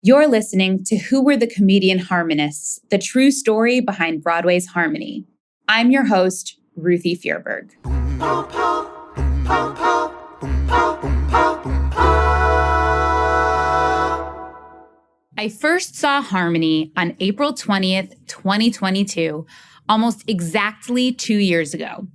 You're listening to Who Were the Comedian Harmonists, the true story behind Broadway's Harmony. I'm your host, Ruthie Fierberg. I first saw Harmony on April 20th, 2022, almost exactly 2 years ago.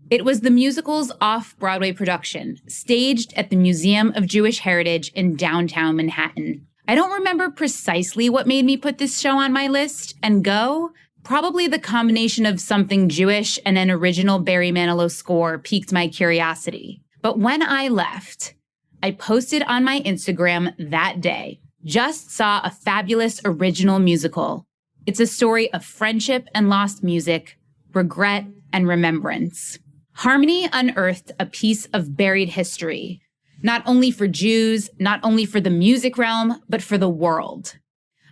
It was the musical's off-Broadway production, staged at the Museum of Jewish Heritage in downtown Manhattan. I don't remember precisely what made me put this show on my list and go. Probably the combination of something Jewish and an original Barry Manilow score piqued my curiosity. But when I left, I posted on my Instagram that day, just saw a fabulous original musical. It's a story of friendship and lost music, regret and remembrance. Harmony unearthed a piece of buried history, not only for Jews, not only for the music realm, but for the world.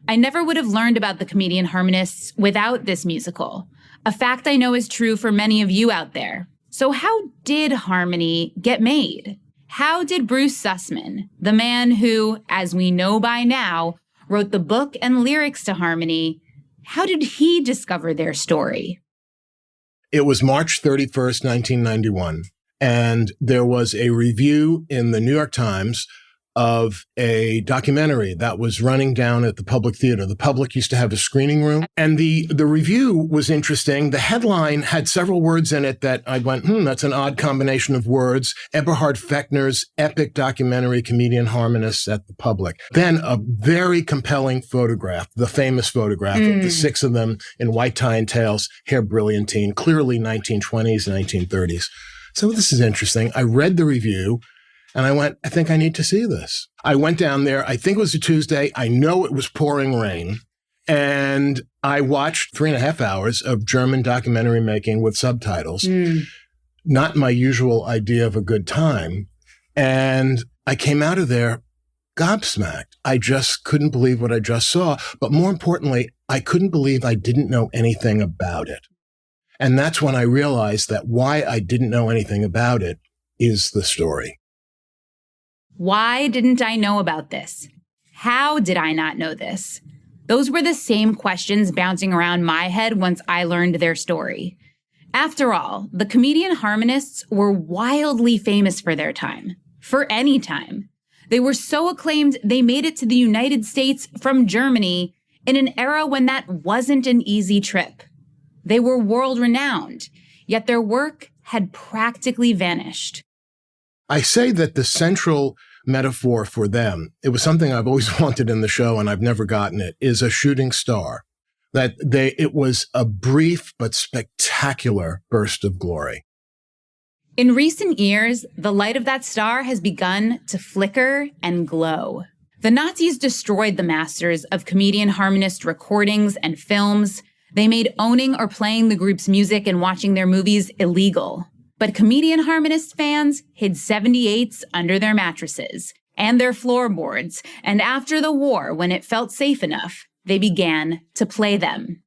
I never would have learned about the Comedian Harmonists without this musical, a fact I know is true for many of you out there. So how did Harmony get made? How did Bruce Sussman, the man who, as we know by now, wrote the book and lyrics to Harmony, how did he discover their story? It was March 31st, 1991, and there was a review in the New York Times of a documentary that was running down at the Public Theater. The Public used to have a screening room, and the review was interesting. The headline had several words in it that I went, that's an odd combination of words. Eberhard Fechner's epic documentary, Comedian Harmonists at the Public. Then a very compelling photograph, the famous photograph of the six of them in white tie and tails, hair brilliantine, clearly 1920s, 1930s. So this is interesting. I read the review, and I went, I think I need to see this. I went down there. I think it was a Tuesday. I know it was pouring rain. And I watched 3.5 hours of German documentary making with subtitles. Not my usual idea of a good time. And I came out of there gobsmacked. I just couldn't believe what I just saw. But more importantly, I couldn't believe I didn't know anything about it. And that's when I realized that why I didn't know anything about it is the story. Why didn't I know about this? How did I not know this? Those were the same questions bouncing around my head once I learned their story. After all, the Comedian Harmonists were wildly famous for their time. For any time. They were so acclaimed they made it to the United States from Germany in an era when that wasn't an easy trip. They were world-renowned, yet their work had practically vanished. I say that the central metaphor for them, it was something I've always wanted in the show and I've never gotten it, is a shooting star. It was a brief but spectacular burst of glory. In recent years, the light of that star has begun to flicker and glow. The Nazis destroyed the masters of Comedian Harmonist recordings and films. They made owning or playing the group's music and watching their movies illegal. But Comedian Harmonist fans hid 78s under their mattresses and their floorboards, and after the war, when it felt safe enough, they began to play them.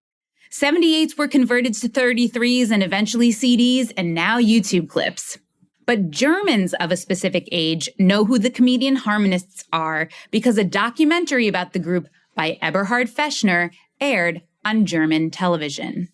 78s were converted to 33s and eventually CDs and now YouTube clips. But Germans of a specific age know who the Comedian Harmonists are because a documentary about the group by Eberhard Fechner aired on German television.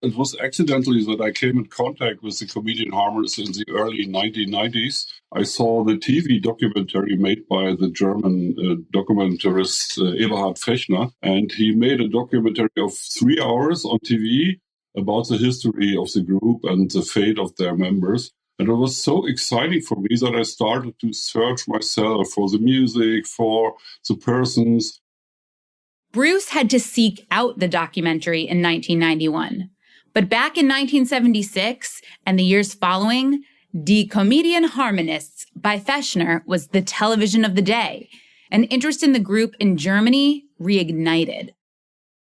It was accidentally that I came in contact with the Comedian Harmonists in the early 1990s. I saw the TV documentary made by the German documentarist Eberhard Fechner, and he made a documentary of 3 hours on TV about the history of the group and the fate of their members. And it was so exciting for me that I started to search myself for the music, for the persons. Bruce had to seek out the documentary in 1991. But back in 1976 and the years following, Die Comedian Harmonists by Fechner was the television of the day, and interest in the group in Germany reignited.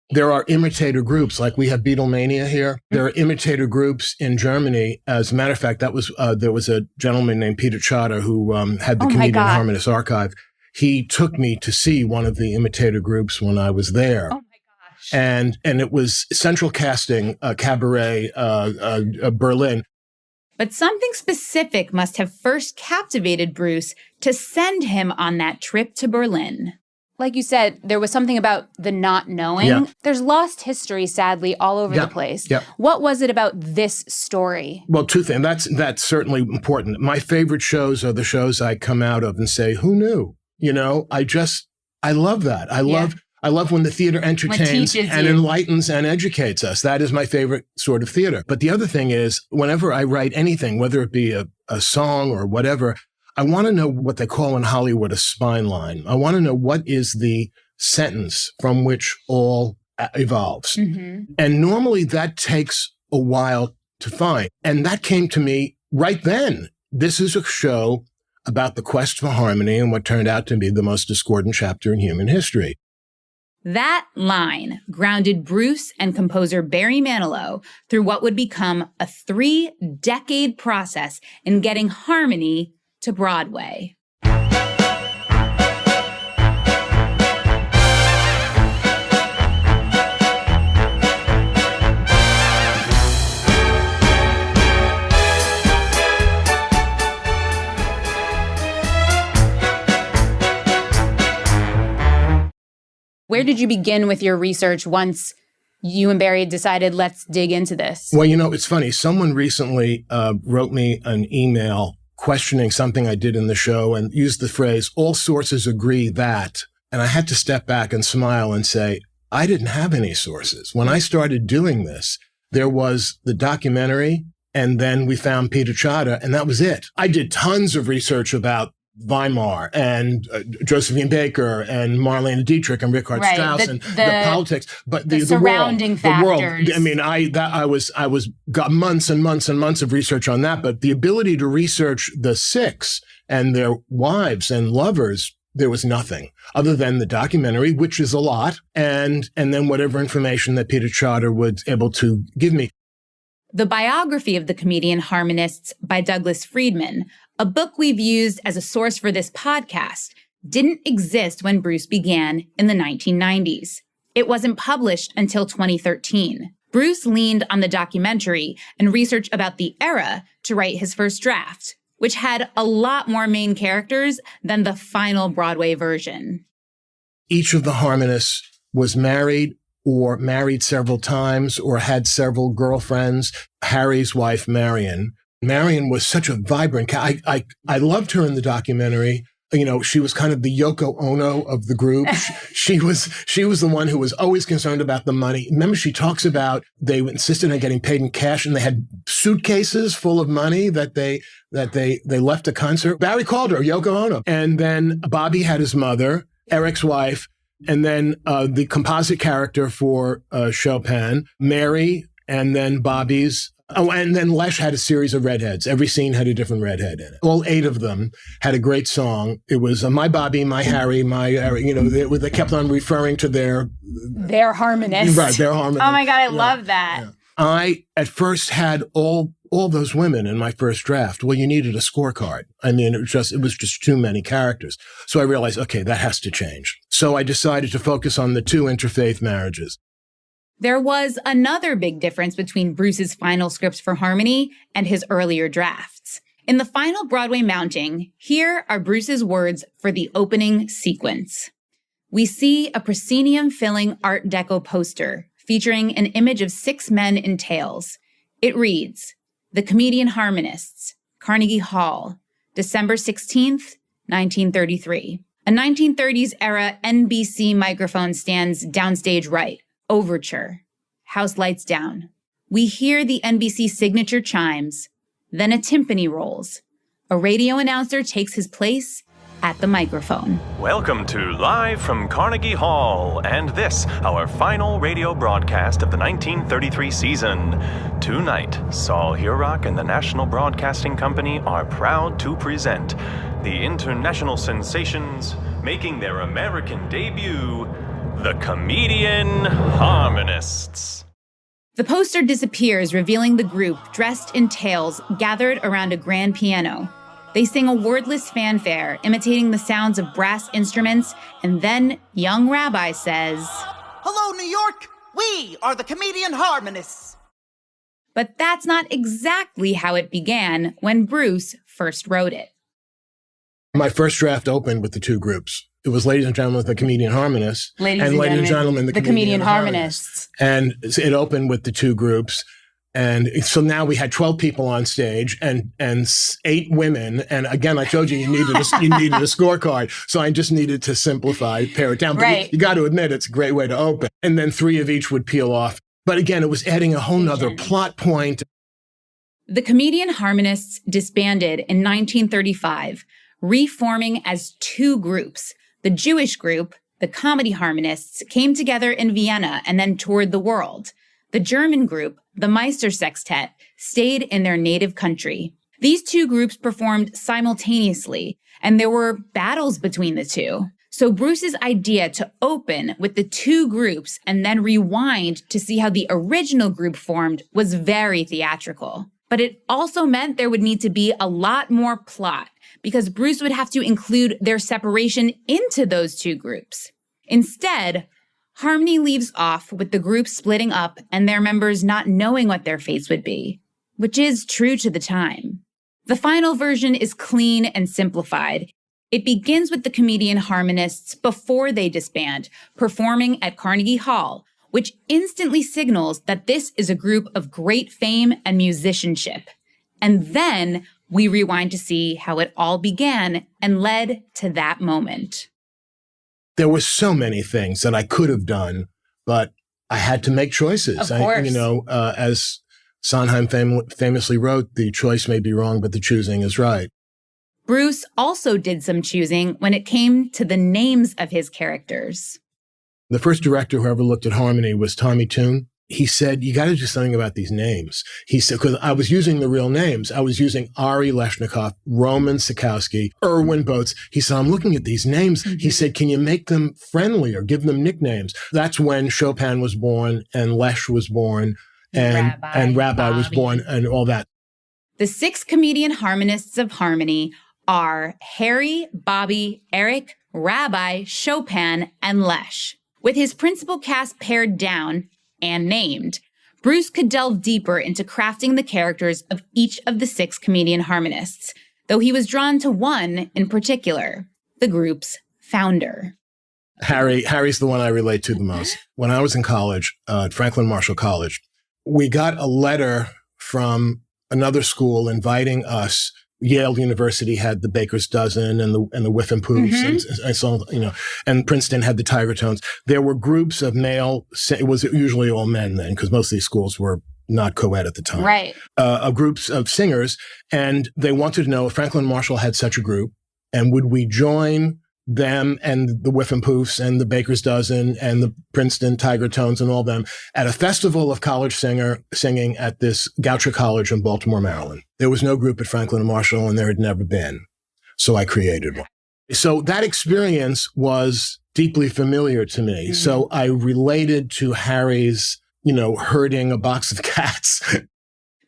There are imitator groups, like we have Beatlemania here. There are imitator groups in Germany. As a matter of fact, there was a gentleman named Peter Chater who had the Comedian Harmonist archive. He took me to see one of the imitator groups when I was there. Oh. And it was central casting, Cabaret, Berlin. But something specific must have first captivated Bruce to send him on that trip to Berlin. like you said, there was something about the not knowing. Yeah. There's lost history, sadly, all over the place. Yeah. What was it about this story? Well, two things. That's certainly important. My favorite shows are the shows I come out of and say, who knew? You know, I love that. I love when the theater entertains and enlightens and educates us. That is my favorite sort of theater. But the other thing is, whenever I write anything, whether it be a song or whatever, I want to know what they call in Hollywood a spine line. I want to know what is the sentence from which all evolves. Mm-hmm. And normally that takes a while to find. And that came to me right then. This is a show about the quest for harmony and what turned out to be the most discordant chapter in human history. That line grounded Bruce and composer Barry Manilow through what would become a 3-decade process in getting harmony to Broadway. Where did you begin with your research once you and Barry decided, let's dig into this? Well, you know, it's funny. Someone recently wrote me an email questioning something I did in the show and used the phrase, all sources agree that. And I had to step back and smile and say, I didn't have any sources. When I started doing this, there was the documentary, and then we found Peter Chada, and that was it. I did tons of research about Weimar and Josephine Baker and Marlene Dietrich and Richard Strauss and the politics, but the surrounding world, factors. The world. I mean, I got months and months and months of research on that, but the ability to research the six and their wives and lovers, there was nothing other than the documentary, which is a lot, and then whatever information that Peter Chada was able to give me. The biography of the Comedian Harmonists by Douglas Friedman, a book we've used as a source for this podcast, didn't exist when Bruce began in the 1990s. It wasn't published until 2013. Bruce leaned on the documentary and research about the era to write his first draft, which had a lot more main characters than the final Broadway version. Each of the harmonists was married or married several times or had several girlfriends. Harry's wife, Marion was such a vibrant I loved her in the documentary. You know, she was kind of the Yoko Ono of the group. She was the one who was always concerned about the money. Remember, she talks about they insisted on getting paid in cash, and they had suitcases full of money that they left a concert. Barry called her Yoko Ono. And then Bobby had his mother, Eric's wife, and then the composite character for Chopin, Mary, and then Bobby's. Oh, and then Lesh had a series of redheads. Every scene had a different redhead in it. All 8 of them had a great song. It was my Bobby, my Harry, my Eric. You know, they kept on referring to their harmonist. Right, their harmonist. Oh my God, I love that. Yeah. I at first had all those women in my first draft. Well, you needed a scorecard. I mean, it was just too many characters. So I realized, okay, that has to change. So I decided to focus on the 2 interfaith marriages. There was another big difference between Bruce's final scripts for harmony and his earlier drafts. In the final Broadway mounting, here are Bruce's words for the opening sequence. We see a proscenium-filling Art Deco poster featuring an image of 6 men in tails. It reads, The Comedian Harmonists, Carnegie Hall, December 16th, 1933. A 1930s-era NBC microphone stands downstage right. Overture. House lights down. We hear the NBC signature chimes. Then a timpani rolls. A radio announcer takes his place at the microphone. Welcome to Live from Carnegie Hall, and this, our final radio broadcast of the 1933 season. Tonight, Saul Hurok and the National Broadcasting Company are proud to present the international sensations making their American debut, the Comedian Harmonists. The poster disappears, revealing the group dressed in tails gathered around a grand piano. They sing a wordless fanfare, imitating the sounds of brass instruments, and then young Rabbi says, Hello, New York! We are the Comedian Harmonists! But that's not exactly how it began when Bruce first wrote it. My first draft opened with the 2 groups. It was Ladies and Gentlemen, the Comedian Harmonists. Ladies and Gentlemen, the Comedian Harmonists. And it opened with the two groups. And so now we had 12 people on stage and 8 women. And again, I told you needed a scorecard. So I just needed to simplify, pare it down. But right. you got to admit, it's a great way to open. And then 3 of each would peel off. But again, it was adding a whole nother plot point. The Comedian Harmonists disbanded in 1935, reforming as 2 groups. The Jewish group, the Comedy Harmonists, came together in Vienna and then toured the world. The German group, the Meister Sextet, stayed in their native country. These 2 groups performed simultaneously, and there were battles between the 2. So Bruce's idea to open with the 2 groups and then rewind to see how the original group formed was very theatrical. But it also meant there would need to be a lot more plot, because Bruce would have to include their separation into those 2 groups. Instead, Harmony leaves off with the group splitting up and their members not knowing what their fates would be, which is true to the time. The final version is clean and simplified. It begins with the Comedian Harmonists before they disband, performing at Carnegie Hall, which instantly signals that this is a group of great fame and musicianship. And then we rewind to see how it all began and led to that moment. There were so many things that I could have done, but I had to make choices. Of course. As Sondheim famously wrote, the choice may be wrong, but the choosing is right. Bruce also did some choosing when it came to the names of his characters. The first director who ever looked at Harmony was Tommy Tune. He said, you got to do something about these names. He said, because I was using the real names. I was using Ari Leshnikov, Roman Sikowski, Erwin Boats. He said, I'm looking at these names. Mm-hmm. He said, can you make them friendly or give them nicknames? That's when Chopin was born and Lesh was born and Rabbi was born and all that. The 6 Comedian Harmonists of Harmony are Harry, Bobby, Eric, Rabbi, Chopin, and Lesh. With his principal cast pared down and named, Bruce could delve deeper into crafting the characters of each of the 6 Comedian Harmonists, though he was drawn to one in particular, the group's founder. Harry's the one I relate to the most. When I was in college, at Franklin Marshall College, we got a letter from another school inviting us. Yale University had the Baker's Dozen and the Whiff and Poofs, mm-hmm. and so, and Princeton had the Tiger Tones. There were groups of male, it was usually all men then, because most of these schools were not co-ed at the time. Right. Groups of singers, and they wanted to know if Franklin Marshall had such a group, and would we join them and the Whiff and Poofs and the Baker's Dozen and the Princeton Tiger Tones and all them at a festival of college singing at this Goucher College in Baltimore, Maryland. There was no group at Franklin and Marshall, and there had never been. So I created one. So that experience was deeply familiar to me. Mm-hmm. So I related to Harry's, herding a box of cats.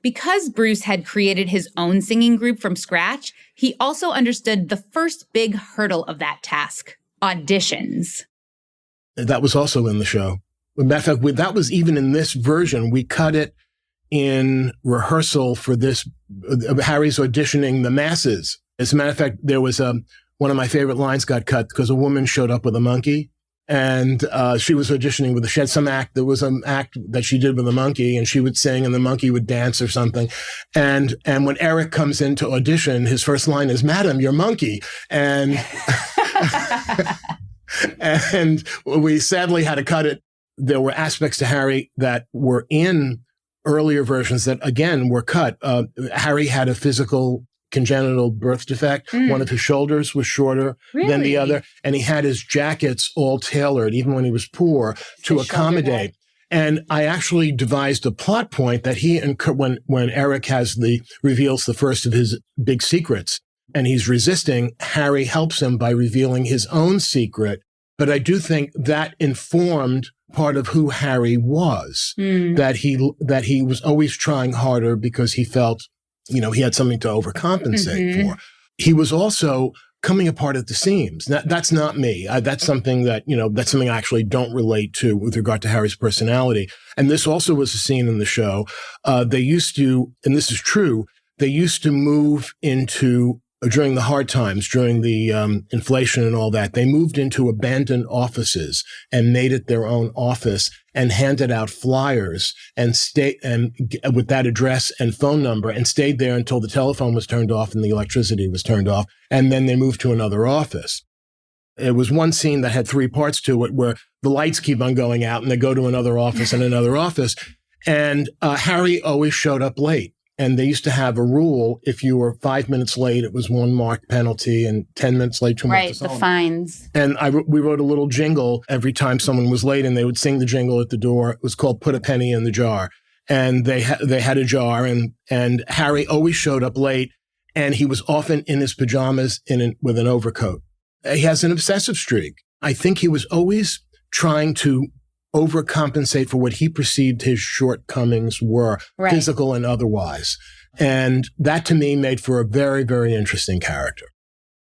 Because Bruce had created his own singing group from scratch, he also understood the first big hurdle of that task, auditions. That was also in the show. As a matter of fact, that was even in this version. We cut it in rehearsal for this, Harry's auditioning the masses. As a matter of fact, there was one of my favorite lines got cut because a woman showed up with a monkey. And she was auditioning with there was an act that she did with a monkey, and she would sing and the monkey would dance or something. And when Eric comes in to audition, his first line is, "Madam, your monkey." And, and we sadly had to cut it. There were aspects to Harry that were in earlier versions that, again, were cut. Harry had a physical congenital birth defect. One of his shoulders was shorter than the other. And he had his jackets all tailored, even when he was poor, to accommodate. And I actually devised a plot point that when Eric reveals the first of his big secrets and he's resisting, Harry helps him by revealing his own secret. But I do think that informed part of who Harry was, that he was always trying harder because he felt he had something to overcompensate for. He was also coming apart at the seams. That's not me. That's something that I actually don't relate to with regard to Harry's personality. And this also was a scene in the show. They used to, and this is true, they used to move into during the hard times, during the inflation and all that, they moved into abandoned offices and made it their own office and handed out flyers and with that address and phone number and stayed there until the telephone was turned off and the electricity was turned off. And then they moved to another office. It was one scene that had 3 parts to it where the lights keep on going out and they go to another office and another office. And Harry always showed up late. And they used to have a rule, if you were 5 minutes late, it was 1 marked penalty, and 10 minutes late, 2 marks. Right, the fines. And we wrote a little jingle every time someone was late, and they would sing the jingle at the door. It was called Put a Penny in the Jar. And they had a jar, and Harry always showed up late, and he was often in his pajamas with an overcoat. He has an obsessive streak. I think he was always trying to overcompensate for what he perceived his shortcomings were, right, physical and otherwise. And that to me made for a very, very interesting character.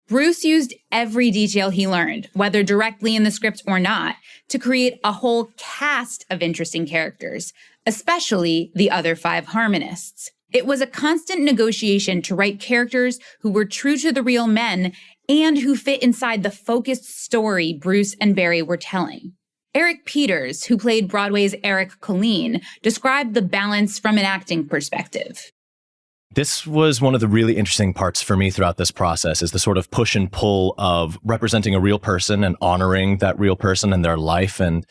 Bruce used every detail he learned, whether directly in the script or not, to create a whole cast of interesting characters, especially the other 5 harmonists. It was a constant negotiation to write characters who were true to the real men and who fit inside the focused story Bruce and Barry were telling. Eric Peters, who played Broadway's Eric Colleen, described the balance from an acting perspective. This was one of the really interesting parts for me throughout this process, is the sort of push and pull of representing a real person and honoring that real person and their life and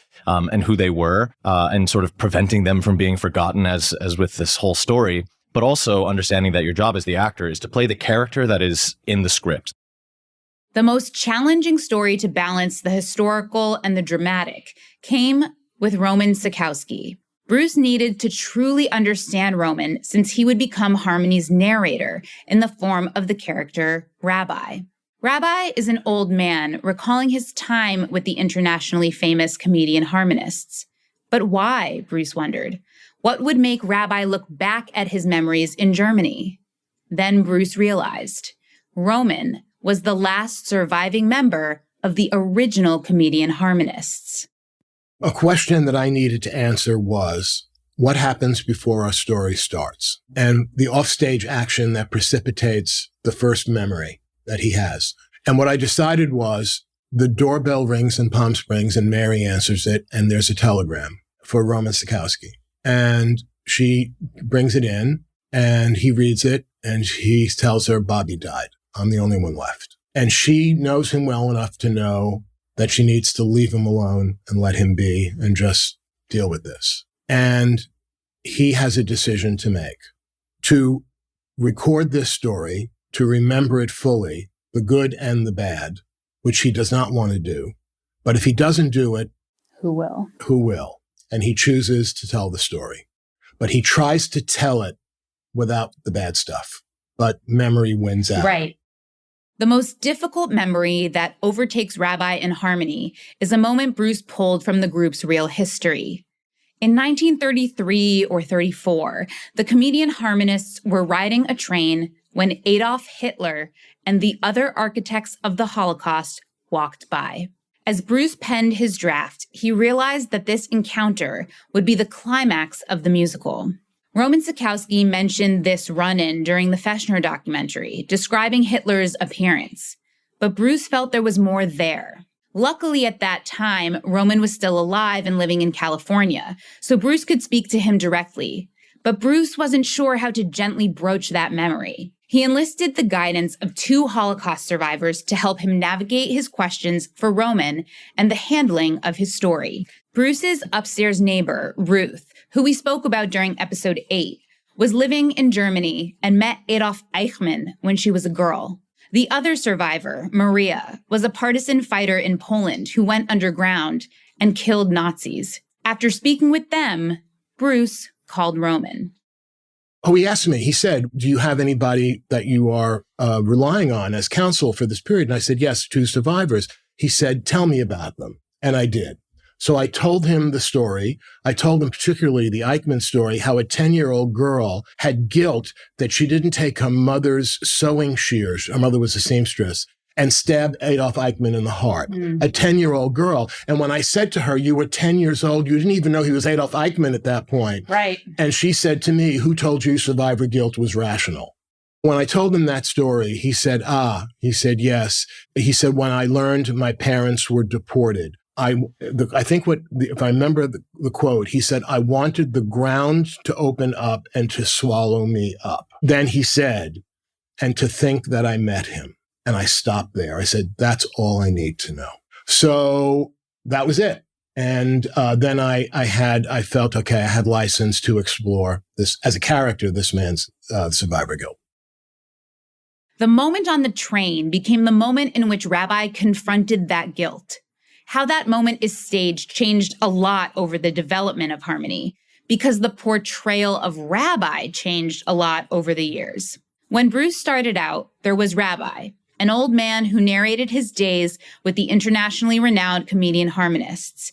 who they were, and sort of preventing them from being forgotten as with this whole story, but also understanding that your job as the actor is to play the character that is in the script. The most challenging story to balance the historical and the dramatic came with Roman Sikowski. Bruce needed to truly understand Roman since he would become Harmony's narrator in the form of the character Rabbi. Rabbi is an old man recalling his time with the internationally famous Comedian Harmonists. But why, Bruce wondered? What would make Rabbi look back at his memories in Germany? Then Bruce realized Roman was the last surviving member of the original Comedian Harmonists. A question that I needed to answer was, what happens before our story starts? And the offstage action that precipitates the first memory that he has. And what I decided was, the doorbell rings in Palm Springs and Mary answers it, and there's a telegram for Roman Sikowski. And she brings it in, and he reads it, and he tells her Bobby died. I'm the only one left. And she knows him well enough to know that she needs to leave him alone and let him be and just deal with this. And he has a decision to make, to record this story, to remember it fully, the good and the bad, which he does not want to do. But if he doesn't do it, who will? Who will? And he chooses to tell the story. But he tries to tell it without the bad stuff. But memory wins out. Right. The most difficult memory that overtakes Rabbi in Harmony is a moment Bruce pulled from the group's real history. In 1933 or 34, the Comedian Harmonists were riding a train when Adolf Hitler and the other architects of the Holocaust walked by. As Bruce penned his draft, he realized that this encounter would be the climax of the musical. Roman Sikowski mentioned this run-in during the Feshner documentary, describing Hitler's appearance. But Bruce felt there was more there. Luckily, at that time, Roman was still alive and living in California, so Bruce could speak to him directly. But Bruce wasn't sure how to gently broach that memory. He enlisted the guidance of 2 Holocaust survivors to help him navigate his questions for Roman and the handling of his story. Bruce's upstairs neighbor, Ruth, who we spoke about during episode 8, was living in Germany and met Adolf Eichmann when she was a girl. The other survivor, Maria, was a partisan fighter in Poland who went underground and killed Nazis. After speaking with them, Bruce called Roman. Oh, he asked me, he said, do you have anybody that you are relying on as counsel for this period? And I said, yes, 2 survivors. He said, tell me about them. And I did. So I told him the story. I told him particularly the Eichmann story, how a 10-year-old girl had guilt that she didn't take her mother's sewing shears. Her mother was a seamstress, and stabbed Adolf Eichmann in the heart, a 10-year-old girl. And when I said to her, you were 10 years old, you didn't even know he was Adolf Eichmann at that point. Right. And she said to me, who told you survivor guilt was rational? When I told him that story, he said, he said, yes. He said, when I learned my parents were deported, I think if I remember the quote, he said, I wanted the ground to open up and to swallow me up. Then he said, and to think that I met him. And I stopped there. I said, that's all I need to know. So that was it. And then I felt, okay, I had license to explore this as a character, this man's survivor guilt. The moment on the train became the moment in which Rabbi confronted that guilt. How that moment is staged changed a lot over the development of Harmony, because the portrayal of Rabbi changed a lot over the years. When Bruce started out, there was Rabbi, an old man who narrated his days with the internationally renowned Comedian Harmonists,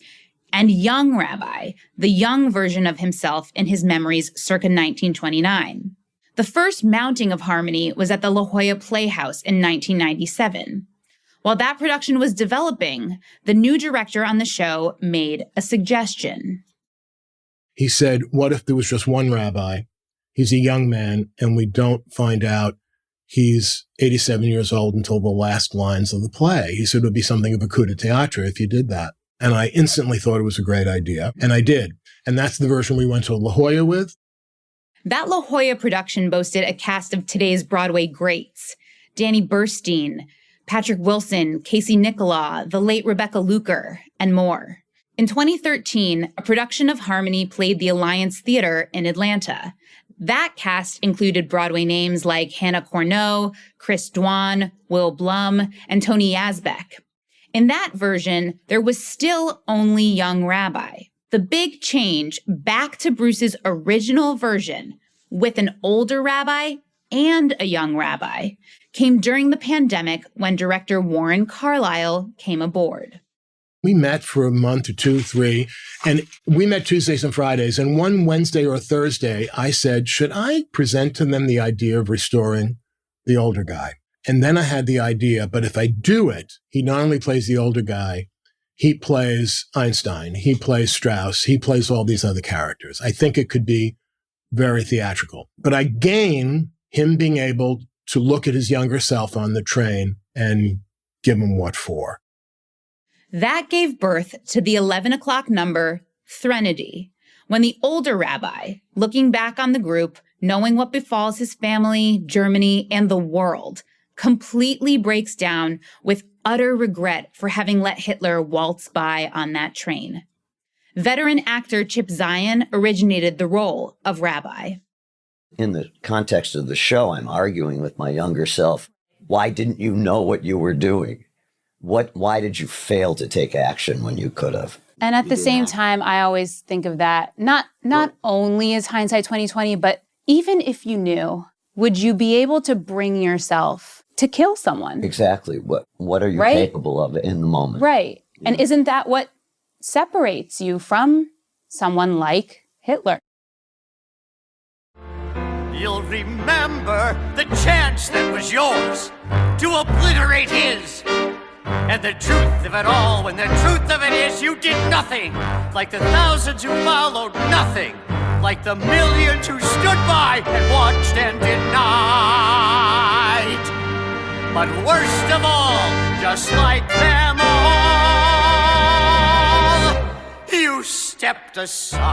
and young Rabbi, the young version of himself in his memories circa 1929. The first mounting of Harmony was at the La Jolla Playhouse in 1997. While that production was developing, the new director on the show made a suggestion. He said, what if there was just one Rabbi? He's a young man, and we don't find out he's 87 years old until the last lines of the play. He said it would be something of a coup de théâtre if you did that. And I instantly thought it was a great idea, and I did. And that's the version we went to La Jolla with. That La Jolla production boasted a cast of today's Broadway greats: Danny Burstein, Patrick Wilson, Casey Nicola, the late Rebecca Luker, and more. In 2013, a production of Harmony played the Alliance Theater in Atlanta. That cast included Broadway names like Hannah Corneau, Chris Dwan, Will Blum, and Tony Yazbek. In that version, there was still only young Rabbi. The big change back to Bruce's original version, with an older Rabbi and a young Rabbi, came during the pandemic when director Warren Carlyle came aboard. We met for a month or two, three, and we met Tuesdays and Fridays. And one Wednesday or Thursday, I said, should I present to them the idea of restoring the older guy? And then I had the idea, but if I do it, he not only plays the older guy, he plays Einstein, he plays Strauss, he plays all these other characters. I think it could be very theatrical. But I gain him being able to look at his younger self on the train and give him what for. That gave birth to the 11 o'clock number, Threnody, when the older Rabbi, looking back on the group, knowing what befalls his family, Germany, and the world, completely breaks down with utter regret for having let Hitler waltz by on that train. Veteran actor Chip Zien originated the role of Rabbi. In the context of the show, I'm arguing with my younger self. Why didn't you know what you were doing? Why did you fail to take action when you could have? And at the same time, I always think of that, not only as hindsight 2020, but even if you knew, would you be able to bring yourself to kill someone? Exactly. What are you capable of in the moment? Right. Yeah. And isn't that what separates you from someone like Hitler? You'll remember the chance that was yours to obliterate his. And the truth of it all, when the truth of it is you did nothing, like the thousands who followed, nothing, like the millions who stood by and watched and denied. But worst of all, just like them all, you stepped aside.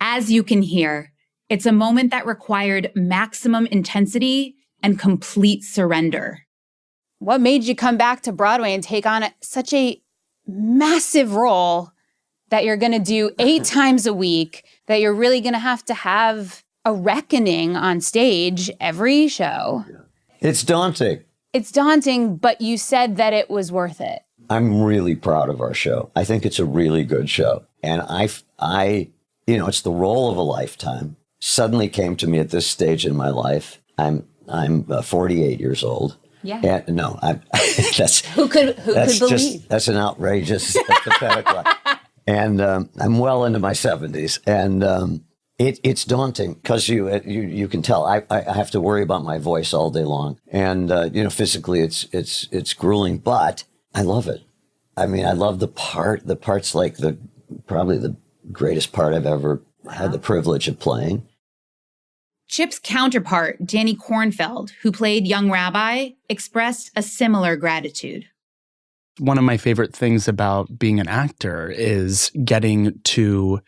As you can hear, it's a moment that required maximum intensity and complete surrender. What made you come back to Broadway and take on such a massive role that you're going to do 8 times a week, that you're really going to have a reckoning on stage every show? It's daunting. It's daunting, but you said that it was worth it. I'm really proud of our show. I think it's a really good show. And I it's the role of a lifetime. Suddenly came to me at this stage in my life. I'm 48 years old. Yeah. And no, that's who could believe? That's an outrageous pathetic lie. And I'm well into my 70s, and it's daunting because you can tell I have to worry about my voice all day long, and physically it's grueling, but I love it. I mean, I love the part. The part's like probably the greatest part I've ever had the privilege of playing. Chip's counterpart, Danny Kornfeld, who played young Rabbi, expressed a similar gratitude. One of my favorite things about being an actor is getting to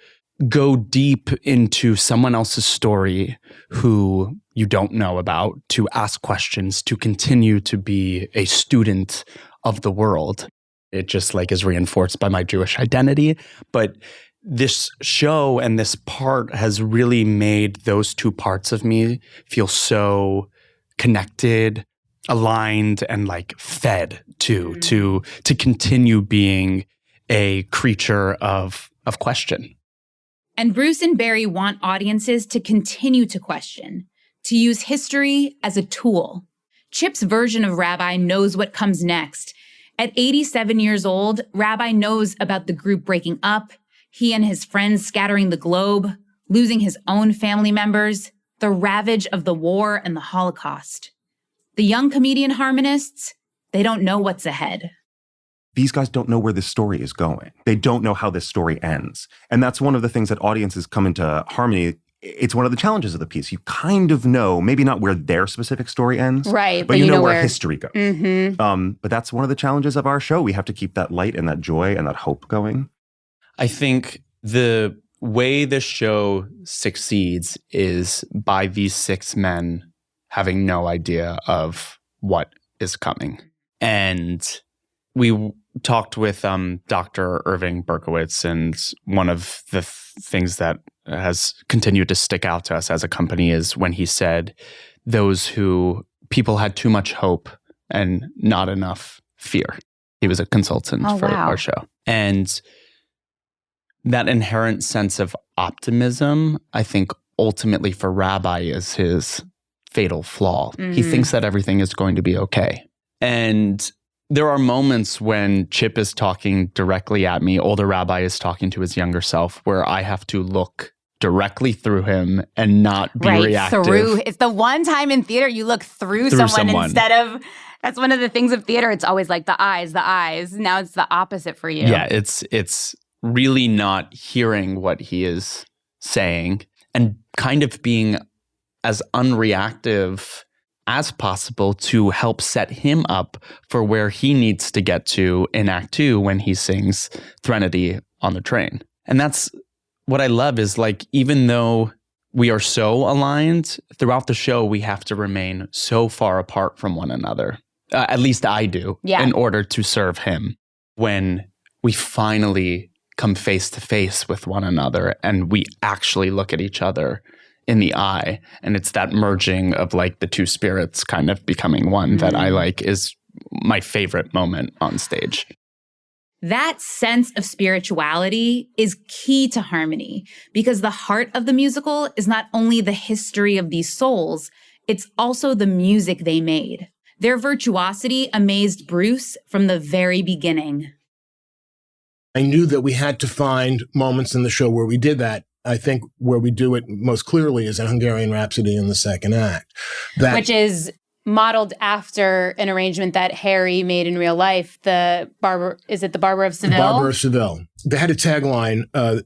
go deep into someone else's story who you don't know about, to ask questions, to continue to be a student of the world. It just is reinforced by my Jewish identity. But this show and this part has really made those two parts of me feel so connected, aligned, and fed to continue being a creature of question. And Bruce and Barry want audiences to continue to question, to use history as a tool. Chip's version of Rabbi knows what comes next. At 87 years old, Rabbi knows about the group breaking up, he and his friends scattering the globe, losing his own family members, the ravage of the war and the Holocaust. The young comedian harmonists, they don't know what's ahead. These guys don't know where this story is going. They don't know how this story ends. And that's one of the things that audiences come into Harmony. It's one of the challenges of the piece. You kind of know, maybe not where their specific story ends, right? But you know where history goes. Mm-hmm. But that's one of the challenges of our show. We have to keep that light and that joy and that hope going. I think the way the show succeeds is by these six men having no idea of what is coming. And we talked with Dr. Irving Berkowitz, and one of the things that has continued to stick out to us as a company is when he said people had too much hope and not enough fear. He was a consultant for our show. And that inherent sense of optimism, I think ultimately for Rabbi is his fatal flaw. Mm-hmm. He thinks that everything is going to be okay. And there are moments when Chip is talking directly at me, older Rabbi is talking to his younger self, where I have to look directly through him and not be reactive. It's the one time in theater you look through someone instead of, that's one of the things of theater. It's always the eyes. Now it's the opposite for you. Yeah, it's really not hearing what he is saying and kind of being as unreactive as possible to help set him up for where he needs to get to in Act 2 when he sings Threnody on the train. And that's what I love is even though we are so aligned throughout the show, we have to remain so far apart from one another. At least I do, in order to serve him. When we finally come face to face with one another and we actually look at each other in the eye, and it's that merging of the two spirits kind of becoming one that I is my favorite moment on stage. That sense of spirituality is key to Harmony because the heart of the musical is not only the history of these souls, it's also the music they made. Their virtuosity amazed Bruce from the very beginning. I knew that we had to find moments in the show where we did that. I think where we do it most clearly is in Hungarian Rhapsody in the second act. Which is modeled after an arrangement that Harry made in real life, the Barber of Seville? The Barber of Seville. They had a tagline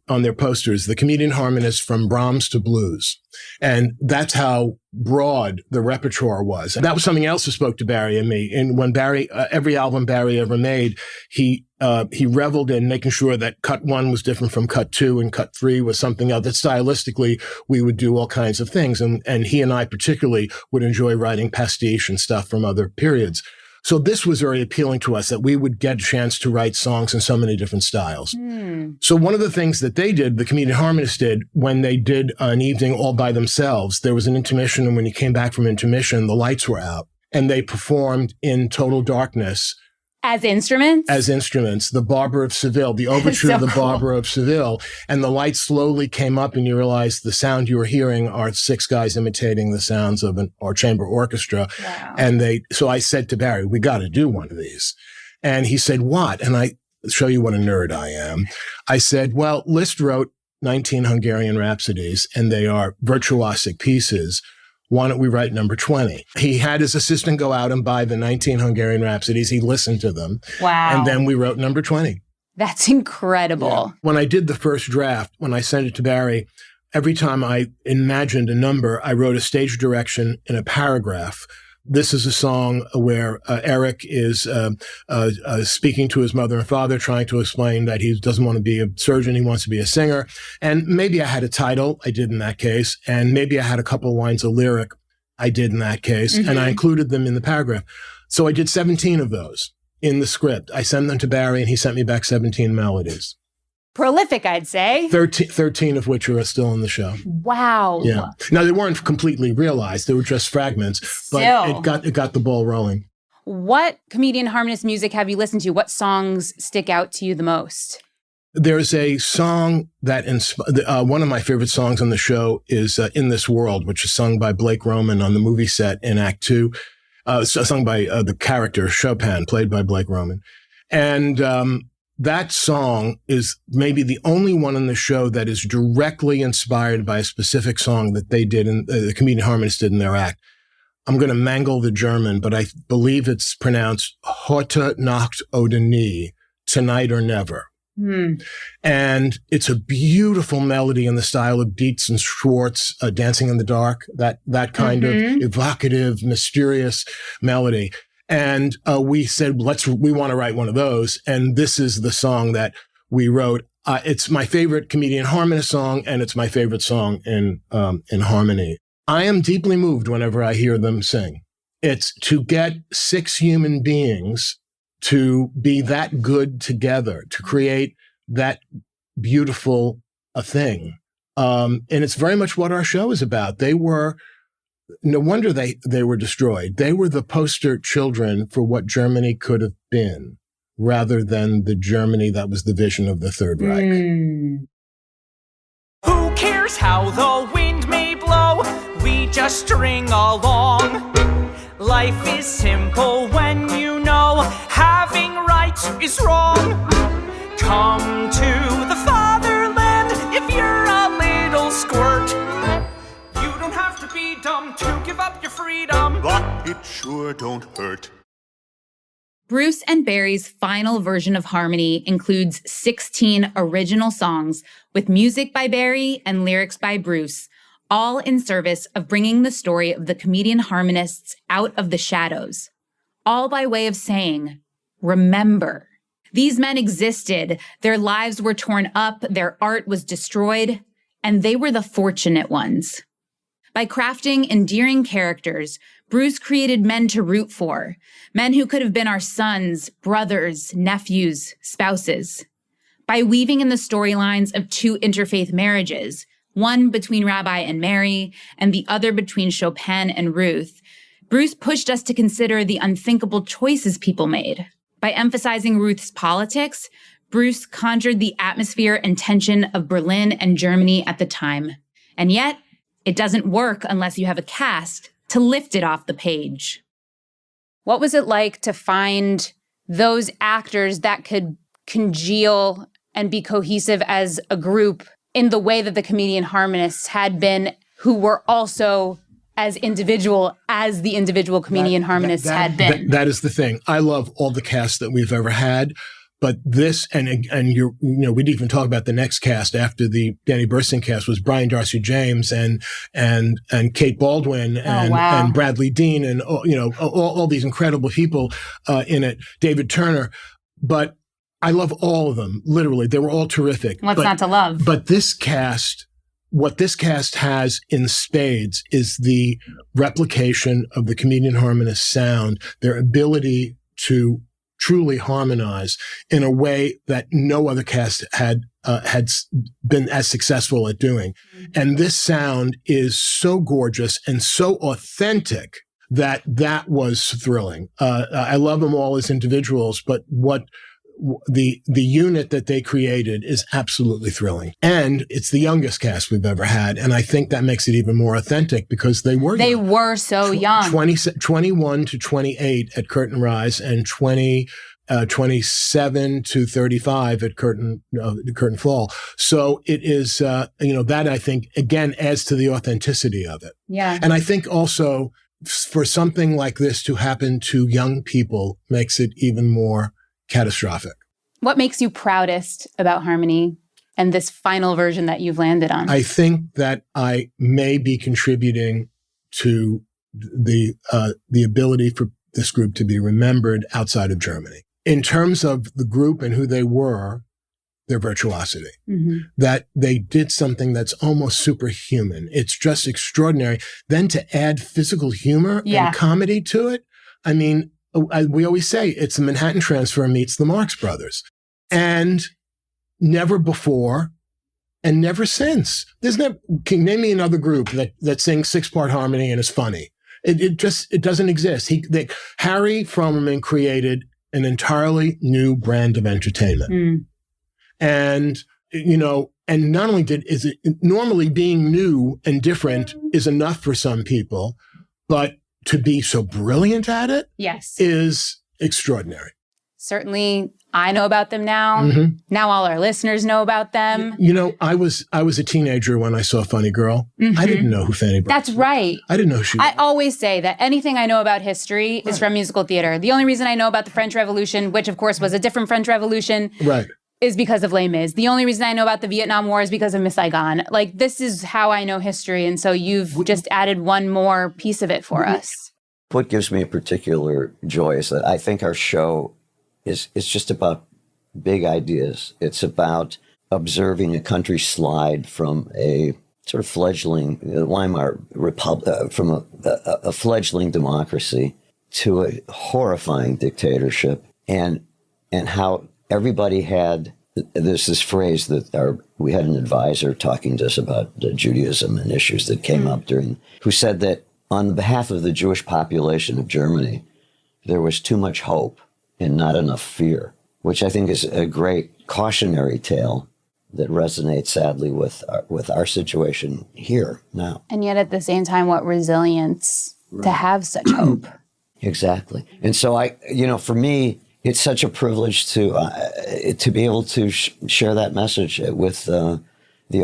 on their posters, the Comedian Harmonists from Brahms to Blues. And that's how broad the repertoire was. And that was something else that spoke to Barry and me. And when Barry, every album Barry ever made, he reveled in making sure that cut 1 was different from cut 2 and cut 3 was something else. That stylistically, we would do all kinds of things. And he and I particularly would enjoy writing pastiche and stuff from other periods. So this was very appealing to us that we would get a chance to write songs in so many different styles. So one of the things that they did, the Comedian Harmonists did, when they did an evening all by themselves, there was an intermission, and when you came back from intermission, the lights were out, and they performed in total darkness. As instruments? As instruments. The Barber of Seville, the Overture of the Barber of Seville. And the lights slowly came up and you realized the sound you were hearing are 6 guys imitating the sounds of our chamber orchestra. Wow. And so I said to Barry, we got to do one of these. And he said, what? And I show you what a nerd I am. I said, well, Liszt wrote 19 Hungarian Rhapsodies and they are virtuosic pieces. Why don't we write number 20? He had his assistant go out and buy the 19 Hungarian Rhapsodies. He listened to them. Wow. And then we wrote number 20. That's incredible. Yeah. When I did the first draft, when I sent it to Barry, every time I imagined a number, I wrote a stage direction in a paragraph. This is a song where Eric is speaking to his mother and father, trying to explain that he doesn't want to be a surgeon, he wants to be a singer. And maybe I had a title, I did in that case, and maybe I had a couple of lines of lyric, I did in that case, and I included them in the paragraph. So I did 17 of those in the script. I sent them to Barry, and he sent me back 17 melodies. Prolific, I'd say. 13 of which are still in the show. Wow. Yeah. Now, they weren't completely realized. They were just fragments, but it got the ball rolling. What Comedian Harmonist music have you listened to? What songs stick out to you the most? There's a song that one of my favorite songs on the show is In This World, which is sung by Blake Roman on the movie set in Act 2. Sung by the character Chopin, played by Blake Roman. And that song is maybe the only one in the show that is directly inspired by a specific song that they did, the Comedian Harmonists did in their act. I'm going to mangle the German, but I believe it's pronounced Heute Nacht oder Nie, tonight or never. And it's a beautiful melody in the style of Dietz and Schwartz, Dancing in the Dark, that kind of evocative, mysterious melody. And we said, we want to write one of those. And this is the song that we wrote. It's my favorite Comedian Harmonist song, and it's my favorite song in harmony. I am deeply moved whenever I hear them sing. It's to get 6 human beings to be that good together, to create that beautiful a thing. And it's very much what our show is about. No wonder they were destroyed. They were the poster children for what Germany could have been, rather than the Germany that was the vision of the Third Reich. Who cares how the wind may blow? We just string along. Life is simple when you know having rights is wrong. Come to the fatherland if you're a little squirt. You don't have to be dumb to give up your freedom, but it sure don't hurt. Bruce and Barry's final version of Harmony includes 16 original songs with music by Barry and lyrics by Bruce, all in service of bringing the story of the Comedian Harmonists out of the shadows, all by way of saying, remember. These men existed, their lives were torn up, their art was destroyed, and they were the fortunate ones. By crafting endearing characters, Bruce created men to root for, men who could have been our sons, brothers, nephews, spouses. By weaving in the storylines of 2 interfaith marriages, one between Rabbi and Mary, and the other between Chopin and Ruth, Bruce pushed us to consider the unthinkable choices people made. By emphasizing Ruth's politics, Bruce conjured the atmosphere and tension of Berlin and Germany at the time. And yet, it doesn't work unless you have a cast to lift it off the page. What was it like to find those actors that could congeal and be cohesive as a group in the way that the Comedian Harmonists had been, who were also as individual as the individual Comedian Harmonists had been? That is the thing. I love all the casts that we've ever had. But this, and we didn't even talk about the next cast after the Danny Burstyn cast, was Brian Darcy James and Kate Baldwin and Bradley Dean and all these incredible people in it. David Turner, but I love all of them. Literally, they were all terrific. What's not to love? But this cast, what this cast has in spades is the replication of the Comedian Harmonist sound, their ability to truly harmonize in a way that no other cast had been as successful at doing. And this sound is so gorgeous and so authentic that was thrilling. I love them all as individuals, but what the unit that they created is absolutely thrilling. And it's the youngest cast we've ever had. And I think that makes it even more authentic because they were so young. 21 to 28 at Curtain Rise and 27 to 35 at Curtain Fall. So it is, that I think, again, adds to the authenticity of it. Yeah. And I think also for something like this to happen to young people makes it even more catastrophic. What makes you proudest about Harmony? and this final version that you've landed on? I think that I may be contributing to the ability for this group to be remembered outside of Germany. In terms of the group and who they were, their virtuosity, that they did something that's almost superhuman. It's just extraordinary. Then to add physical humor and comedy to it, I mean, we always say it's the Manhattan Transfer meets the Marx Brothers. And never before and never since. Can name me another group that sings 6-part harmony and is funny. It doesn't exist. Harry Fromerman created an entirely new brand of entertainment. And, and not only is it normally being new and different is enough for some people, but to be so brilliant at it is extraordinary. Certainly, I know about them now. Now all our listeners know about them. I was a teenager when I saw Funny Girl. I didn't know who Fanny Brice was. That's right. I didn't know who she was. I always say that anything I know about history is from musical theater. The only reason I know about the French Revolution, which of course was a different French Revolution, is because of Les Mis. The only reason I know about the Vietnam War is because of Miss Saigon. Like, this is how I know history. And so you've just added one more piece of it for us. What gives me a particular joy is that I think our show is just about big ideas. It's about observing a country slide from a sort of fledgling Weimar Republic, from a fledgling democracy to a horrifying dictatorship, and how everybody had. There's this phrase that we had an advisor talking to us about Judaism and issues that came up who said that on behalf of the Jewish population of Germany, there was too much hope and not enough fear, which I think is a great cautionary tale that resonates sadly with our situation here now. And yet at the same time, what resilience to have such hope. Exactly. And so for me, it's such a privilege to be able to share that message with the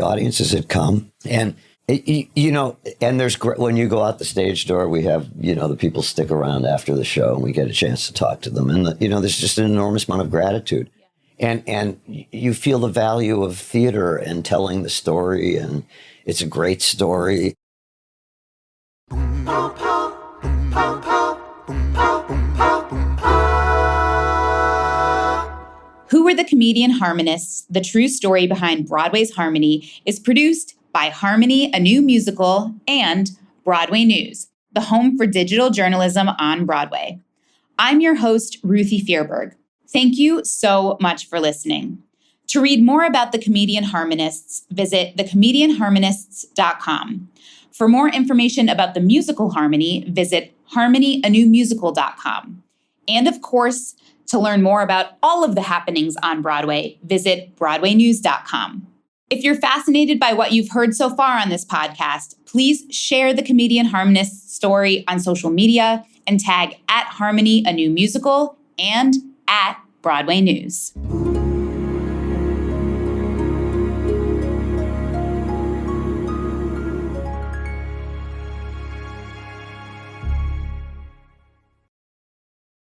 audiences that come. And and there's when you go out the stage door, we have the people stick around after the show, and we get a chance to talk to them. And there's just an enormous amount of gratitude, and you feel the value of theater and telling the story, and it's a great story. Who Were the Comedian Harmonists? The True Story Behind Broadway's Harmony is produced by Harmony, a New Musical, and Broadway News, the home for digital journalism on Broadway. I'm your host, Ruthie Fierberg. Thank you so much for listening. To read more about the Comedian Harmonists, visit thecomedianharmonists.com. For more information about the musical Harmony, visit harmonyanewmusical.com. And of course, to learn more about all of the happenings on Broadway, visit broadwaynews.com. If you're fascinated by what you've heard so far on this podcast, please share the Comedian Harmonists story on social media and tag @Harmony, a New Musical and @Broadway News.